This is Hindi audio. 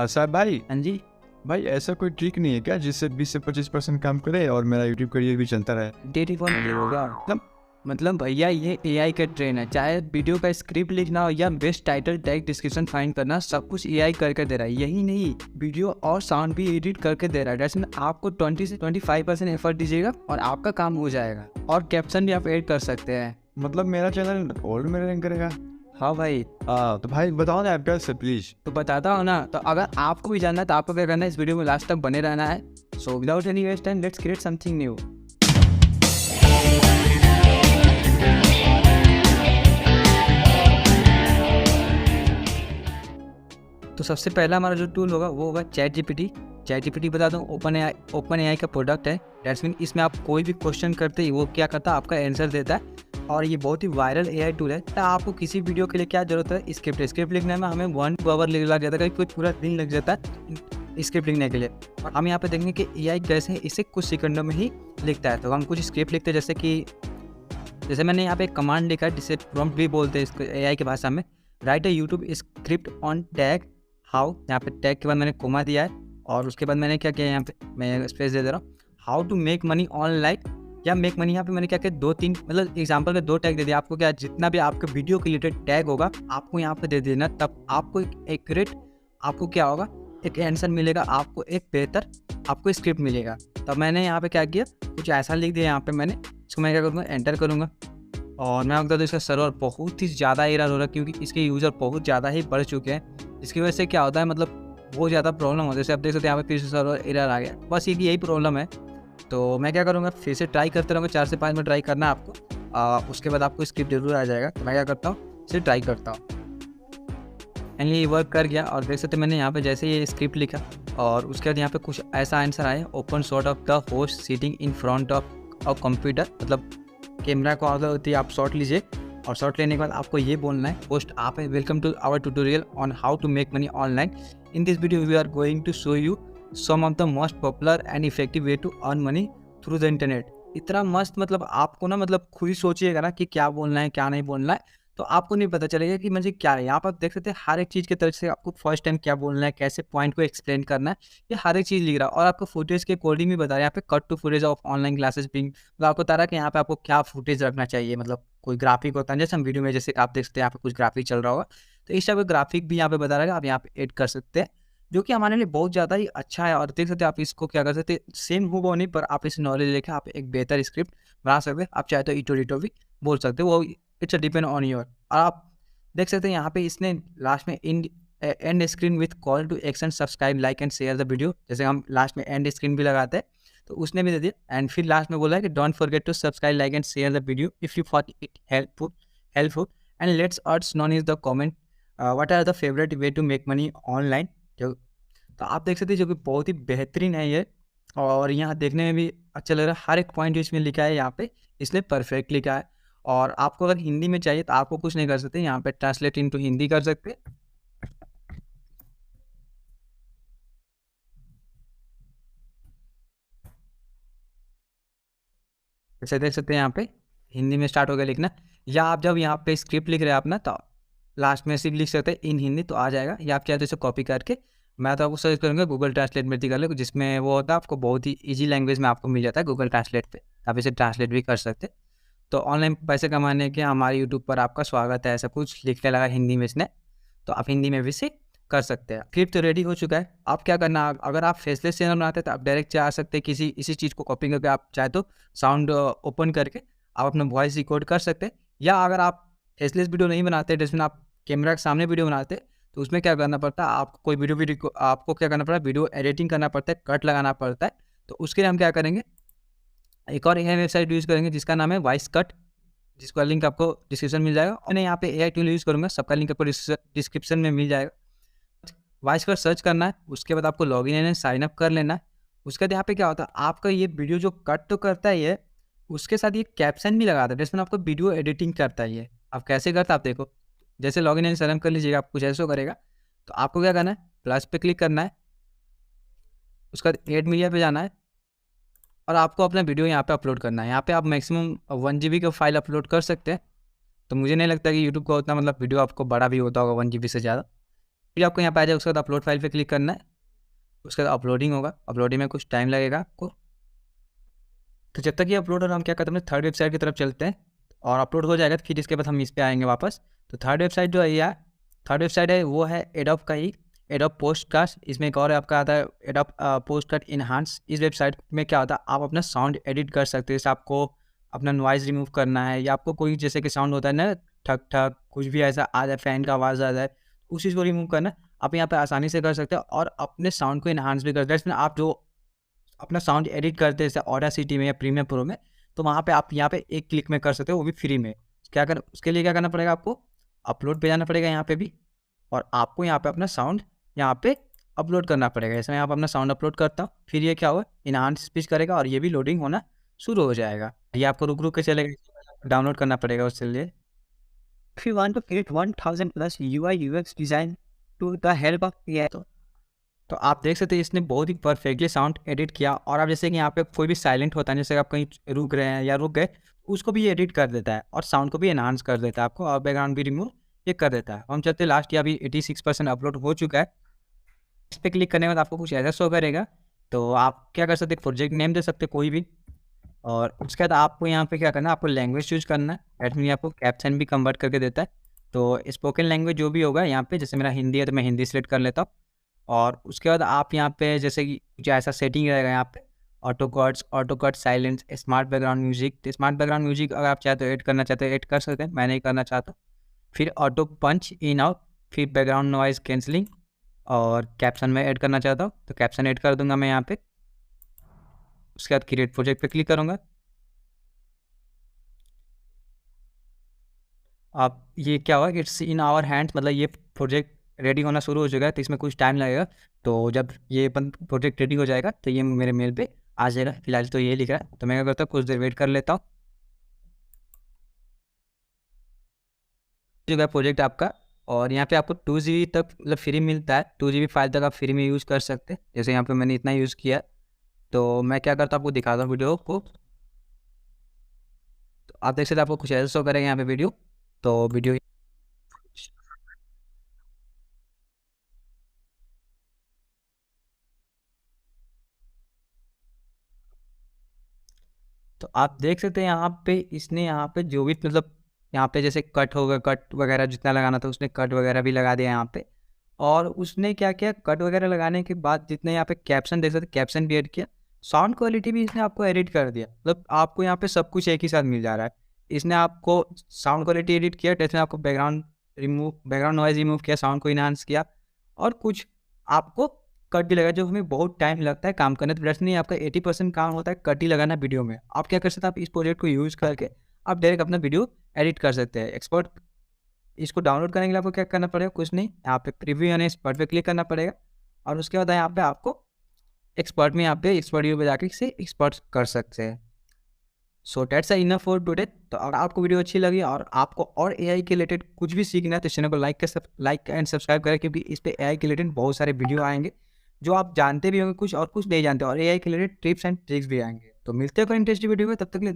साहब भाई, हाँ जी। भाई ऐसा कोई ट्रिक नहीं है क्या जिससे 20 से 25% काम करे और मेरा यूट्यूब करियर भी चलता रहे? डेली फोन हो गया मतलब भैया ये एआई का ट्रेन है। चाहे वीडियो का स्क्रिप्ट लिखना हो या best title tag description find करना, सब कुछ एआई करके दे रहा है। यही नहीं, वीडियो और साउंड भी एडिट करके दे रहा है। दैट्स मीन आपको 20 से 25% एफर्ट दीजिएगा और आपका काम हो जाएगा। और कैप्शन भी आप ऐड कर सकते हैं। मतलब मेरा चैनल ओल्ड में रैंक करेगा? हाँ भाई, तो भाई बताओ ना आप कैसे, प्लीज। तो बताता हूँ ना। तो अगर आपको भी जानना है तो आपको क्या करना है, इस वीडियो में लास्ट तक बने रहना है। So without any waste time, let's create something new. तो सबसे पहला हमारा जो टूल होगा वो होगा चैट जीपीटी बता दूँ, ओपन एआई का प्रोडक्ट है। दैट्स मीन इसमें आप कोई भी क्वेश्चन करते ही वो क्या करता है, आपका आंसर देता है। और ये बहुत ही वायरल एआई टूल है। तो आपको किसी वीडियो के लिए क्या जरूरत है, स्क्रिप्ट लिखने में हमें 1 आवर लग जाता है, कभी कुछ पूरा दिन लग जाता है स्क्रिप्ट लिखने के लिए। और हम यहाँ पे देखेंगे कि एआई कैसे इसे कुछ सेकंडों में ही लिखता है। तो हम कुछ स्क्रिप्ट लिखते हैं, जैसे मैंने यहाँ पे एक कमांड लिखा है जिसे प्रॉम्प्ट भी बोलते हैं इसको एआई की भाषा में। Right A YouTube script on tag how, यहाँ पे टैग के बाद मैंने कोमा दिया है और उसके बाद मैंने क्या किया, यहाँ पे मैं स्पेस दे रहा हूँ, how to make money online या मेक मनी। यहाँ पे मैंने क्या किया, 2-3 मतलब एग्जांपल के 2 टैग दे दिया। आपको क्या, जितना भी आपके वीडियो के रिलेटेड टैग होगा आपको यहाँ पे दे देना, तब आपको एक एक्यूरेट, आपको क्या होगा, एक आंसर मिलेगा, आपको एक बेहतर आपको स्क्रिप्ट मिलेगा। तब मैंने यहाँ पे क्या किया, कुछ ऐसा लिख दिया यहाँ पे मैंने। इसको मैं क्या करूँगा, एंटर करूँगा। और मैं आपको बता दूँ इसका सर्वर बहुत ही ज़्यादा एरर हो रहा है क्योंकि इसके यूज़र बहुत ज़्यादा ही बढ़ चुके हैं। इसकी वजह से क्या होता है, मतलब बहुत ज़्यादा प्रॉब्लम होती है। जैसे आप देख सकते हैं यहाँ पे फिर से सर्वर एरर आ गया, बस यही प्रॉब्लम है। तो मैं क्या करूँगा, फिर से ट्राई करते रहूँगा। 4 से 5 मिनट ट्राई करना है आपको। उसके बाद आपको स्क्रिप्ट जरूर आ जाएगा। तो मैं क्या करता हूँ, इसे ट्राई करता हूँ एंड ये वर्क कर गया। और देख सकते हैं मैंने यहाँ पे जैसे ये स्क्रिप्ट लिखा और उसके बाद यहाँ पे कुछ ऐसा आंसर आया, open shot of the host seating in front of computer. मतलब कैमरा को आगे होती है, आप शॉट लीजिए और शॉट लेने के बाद आपको ये बोलना है, होस्ट आप है, welcome to our tutorial on how to make money online. In this video we are going to show you some of the most popular and effective way to earn money through the internet. इतना मस्त, मतलब आपको ना, मतलब खुद ही सोचिएगा ना कि क्या बोलना है क्या नहीं बोलना है, तो आपको नहीं पता चलेगा कि मुझे क्या है। यहाँ पर आप देख सकते हैं हर एक चीज़ की तरफ से आपको फर्स्ट टाइम क्या बोलना है, कैसे पॉइंट को एक्सप्लेन करना है, ये हर एक चीज़ लिख रहा है। और आपको फुटेज के अकॉर्डिंग भी बता रहा है। यहाँ पे cut to footage of online classes being, मतलब आपको बता रहा है कि यहाँ पे आपको क्या फुटेज रखना चाहिए। मतलब कोई ग्राफिक होता है, जैसे हम वीडियो में जैसे आप देख सकते हैं यहाँ पे कुछ ग्राफिक चल रहा होगा, तो इस टाइप का ग्राफिक भी यहाँ पे बता रहा है, आप यहाँ पे एड कर सकते हैं, जो कि हमारे लिए बहुत ज़्यादा ही अच्छा है। और देख सकते हैं आप इसको क्या कर सकते हैं, सेम होगा नहीं, पर आप इस नॉलेज लेकर आप एक बेहतर स्क्रिप्ट बना सकते हैं। आप चाहे तो इटो भी बोल सकते हो, वो इट्स डिपेंड ऑन योर। और आप देख सकते हैं यहाँ पे इसने लास्ट में end screen with call to action, subscribe, like and share the video. जैसे हम लास्ट में एंड स्क्रीन भी लगाते हैं, तो उसने भी दे दिया। एंड फिर लास्ट में बोला है कि don't forget to subscribe, like and share the video if you thought it helpful and let's us know is the comment what are the favourite way to make money online. तो आप देख सकते हैं जो कि बहुत ही बेहतरीन है ये, और यहाँ देखने में भी अच्छा लग रहा है। हर एक पॉइंट जो इसमें लिखा है यहाँ पे, इसलिए परफेक्ट लिखा है। और आपको अगर हिंदी में चाहिए तो आपको कुछ नहीं कर सकते, यहाँ पे ट्रांसलेट इनटू हिंदी कर सकते। जैसे देख सकते हैं यहाँ पे हिंदी में स्टार्ट हो गया लिखना। या आप जब यहाँ पे स्क्रिप्ट लिख रहे हैं अपना, तो लास्ट में सिर्फ लिख सकते हैं इन हिंदी, तो आ जाएगा। या आप चाहे तो इसे कॉपी करके, मैं तो आपको सर्च करूँगा गूगल ट्रांसलेट में कर लो, जिसमें वो होता है आपको बहुत ही ईजी लैंग्वेज में आपको मिल जाता है गूगल ट्रांसलेट पे, आप इसे ट्रांसलेट भी कर सकते। तो ऑनलाइन पैसे कमाने के हमारे यूट्यूब पर आपका स्वागत है, ऐसा कुछ लिखने लगा हिंदी में इसने, तो आप हिंदी में भी इसे कर सकते हैं। स्क्रिप्ट तो रेडी हो चुका है। आप क्या करना, अगर आप फेसलेस चैनल बनाते हैं तो आप डायरेक्ट जा सकते हैं इसी चीज़ को कॉपी करके, आप चाहे तो साउंड ओपन करके आप अपना वॉइस रिकॉर्ड कर सकते हैं। या अगर आप फेसलेस वीडियो नहीं बनाते, जिसमें आप कैमरा के सामने वीडियो बनाते हैं, तो उसमें क्या करना पड़ता है, आपको कोई वीडियो आपको क्या करना पड़ता है, वीडियो एडिटिंग करना पड़ता है, कट लगाना पड़ता है। तो उसके लिए हम क्या करेंगे, एक और एआई वेबसाइट यूज़ करेंगे जिसका नाम है वॉइस कट, जिसका लिंक आपको डिस्क्रिप्शन मिल जाएगा। मैंने यहाँ पे एआई टूल यूज़ करूँगा, सबका लिंक आपको डिस्क्रिप्शन में मिल जाएगा। वॉइस कट सर्च करना है, उसके बाद आपको लॉगिन एंड साइन अप कर लेना है। उसके बाद यहाँ पे क्या होता है, आपका ये वीडियो जो कट तो करता है ये, उसके साथ ये कैप्शन भी लगाता है, जिसमें आपको वीडियो एडिटिंग करता है ये। आप कैसे करता है आप देखो, जैसे लॉगिन एंड साइन अप कर लीजिएगा, आप कुछ ऐसा करेगा। तो आपको क्या करना है, प्लस पे क्लिक करना है, उसके बाद एड मीडिया पे जाना है और आपको अपना वीडियो यहाँ पे अपलोड करना है। यहाँ पे आप मैक्सिमम 1 GB का फाइल अपलोड कर सकते हैं। तो मुझे नहीं लगता कि यूट्यूब का उतना मतलब वीडियो आपको बड़ा भी होता होगा 1 GB से ज़्यादा। फिर आपको यहाँ पे आ जाए, उसके बाद अपलोड फाइल पे क्लिक करना है। उसके बाद अपलोडिंग होगा, अपलोडिंग में कुछ टाइम लगेगा आपको। तो जब तक ये अपलोड हो रहा है, हम क्या करते हैं, थर्ड वेबसाइट की तरफ चलते हैं और अपलोड हो जाएगा तो फिर इसके बाद हम इस पे आएंगे वापस। तो थर्ड वेबसाइट जो है ये थर्ड वेबसाइट है वो है एडोब का ही, एडोब पोस्टकास्ट। इसमें एक और आपका आता है एडोब पोस्टकास्ट इनहांस। इस वेबसाइट में क्या होता है, आप अपना साउंड एडिट कर सकते हैं। जैसे आपको अपना नॉइज़ रिमूव करना है, या आपको कोई जैसे कि साउंड होता है ना, ठक ठक कुछ भी ऐसा आ जाए, फ़ैन का आवाज़ आ जाए, उस चीज़ को रिमूव करना आप यहाँ पे आसानी से कर सकते हो और अपने साउंड को इनहांस भी कर सकते हैं। इसमें आप जो अपना साउंड एडिट करते हैं जैसे ऑडासिटी में या प्रीमियर प्रो में, तो वहाँ पे आप यहाँ पे एक क्लिक में कर सकते हो, वो भी फ्री में। क्या कर उसके लिए क्या करना पड़ेगा, आपको अपलोड पे जाना पड़ेगा यहाँ पे भी, और आपको यहाँ पे अपना साउंड यहाँ पे अपलोड करना पड़ेगा। इसमें आप अपना साउंड अपलोड करता हूँ, फिर ये क्या होगा, इनहांस स्पीच करेगा और ये भी लोडिंग होना शुरू हो जाएगा। ये आपको रुक रुक के चलेगा, डाउनलोड करना पड़ेगा उसके लिए। If you want to create 1000 plus UI UX design to the help of AI, तो आप देख सकते हैं इसने बहुत ही परफेक्टली साउंड एडिट किया। और आप जैसे कि यहाँ पे कोई भी साइलेंट होता है, जैसे आप कहीं रुक रहे हैं या रुक गए, उसको भी एडिट कर देता है और साउंड को भी एनहांस कर देता है आपको, और बैकग्राउंड भी रिमूव ये कर देता है। हम चलते लास्ट, या अभी 86% अपलोड हो चुका है। इस पर क्लिक करने के बाद आपको कुछ ऐसा शो करेगा। तो आप क्या कर सकते हैं, प्रोजेक्ट नेम दे सकते कोई भी, और उसके बाद आपको यहाँ पे क्या करना है, आपको लैंग्वेज चूज करना है। एट मीन आपको कैप्शन भी कन्वर्ट करके देता है। तो स्पोकन लैंग्वेज जो भी होगा यहाँ पे, जैसे मेरा हिंदी है तो मैं हिंदी सेलेक्ट कर लेता हूँ। और उसके बाद आप यहाँ पे जैसे कि कुछ ऐसा सेटिंग रहेगा यहाँ पे, auto cut, silence, smart background music. तो स्मार्ट बैकग्राउंड म्यूजिक अगर आप चाहते हो ऐड करना चाहते हो ऐड कर सकते हैं, मैं नहीं करना चाहता। फिर ऑटो पंच इन आउट, फिर बैकग्राउंड नॉइज़ कैंसलिंग, और कैप्शन में ऐड करना चाहता हूँ तो कैप्शन ऐड कर दूंगा मैं यहाँ पे। उसके बाद क्रिएट प्रोजेक्ट पे क्लिक करूँगा। आप ये क्या हुआ, इट्स इन आवर हैंड्स, मतलब ये प्रोजेक्ट रेडी होना शुरू हो चुका है, तो इसमें कुछ टाइम लगेगा। तो जब ये प्रोजेक्ट रेडी हो जाएगा तो ये मेरे मेल पे आ जाएगा। फिलहाल तो ये लिखा है, तो मैं क्या करता हूँ, कुछ देर वेट कर लेता हूँ। जो है प्रोजेक्ट आपका, और यहाँ पे आपको 2 GB तक मतलब फ्री मिलता है। 2 GB फाइल तक आप फ्री में यूज़ कर सकते हैं। जैसे यहाँ पे मैंने इतना यूज़ किया, तो मैं क्या करता हूँ, आपको दिखाता हूँ वीडियो को। तो आप देख सकते हैं आपको कुछ ऐसा शो करेगा यहाँ पे वीडियो। तो वीडियो तो आप देख सकते हैं यहाँ पे इसने यहाँ पे जो भी मतलब यहाँ पे जैसे कट होगा, कट वगैरह जितना लगाना था उसने कट वगैरह भी लगा दिया यहाँ पे। और उसने क्या किया, कट वगैरह लगाने के बाद जितने यहाँ पे कैप्शन देख सकते कैप्शन भी ऐड किया। साउंड क्वालिटी भी इसने आपको एडिट कर दिया, मतलब आपको यहाँ पे सब कुछ एक ही साथ मिल जा रहा है। इसने आपको साउंड क्वालिटी एडिट किया, इसने आपको बैकग्राउंड नॉइज रिमूव किया, साउंड को इनहांस किया, और कुछ आपको कट भी लगा, जो हमें बहुत टाइम लगता है काम करने। तो डेट्स नहीं, आपका 80% काम होता है कट ही लगाना वीडियो में। आप क्या कर सकते हैं, आप इस प्रोजेक्ट को यूज़ करके आप डायरेक्ट अपना वीडियो एडिट कर सकते हैं। एक्सपोर्ट इसको डाउनलोड करने के लिए आपको क्या करना पड़ेगा, कुछ नहीं, यहाँ पे प्रीव्यू यानी एक्सपर्ट पे क्लिक करना पड़ेगा, और उसके बाद यहाँ पे आपको एक्सपर्ट में यहाँ पे एक्सपर्ट व्यू पे जाके इसे एक्सपर्ट कर सकते हैं। So that's enough for today. तो अगर आपको वीडियो अच्छी लगी और आपको और एआई के रिलेटेड कुछ भी सीखना है तो चैनल को लाइक एंड सब्सक्राइब करें, क्योंकि इस पे एआई के रिलेटेड बहुत सारे वीडियो आएंगे जो आप जानते भी होंगे कुछ और कुछ नहीं जानते, और एआई के रिलेटेड टिप्स एंड ट्रिक्स भी आएंगे। तो मिलते हैं कोई इंटरेस्टिंग वीडियो में, तब तक के लिए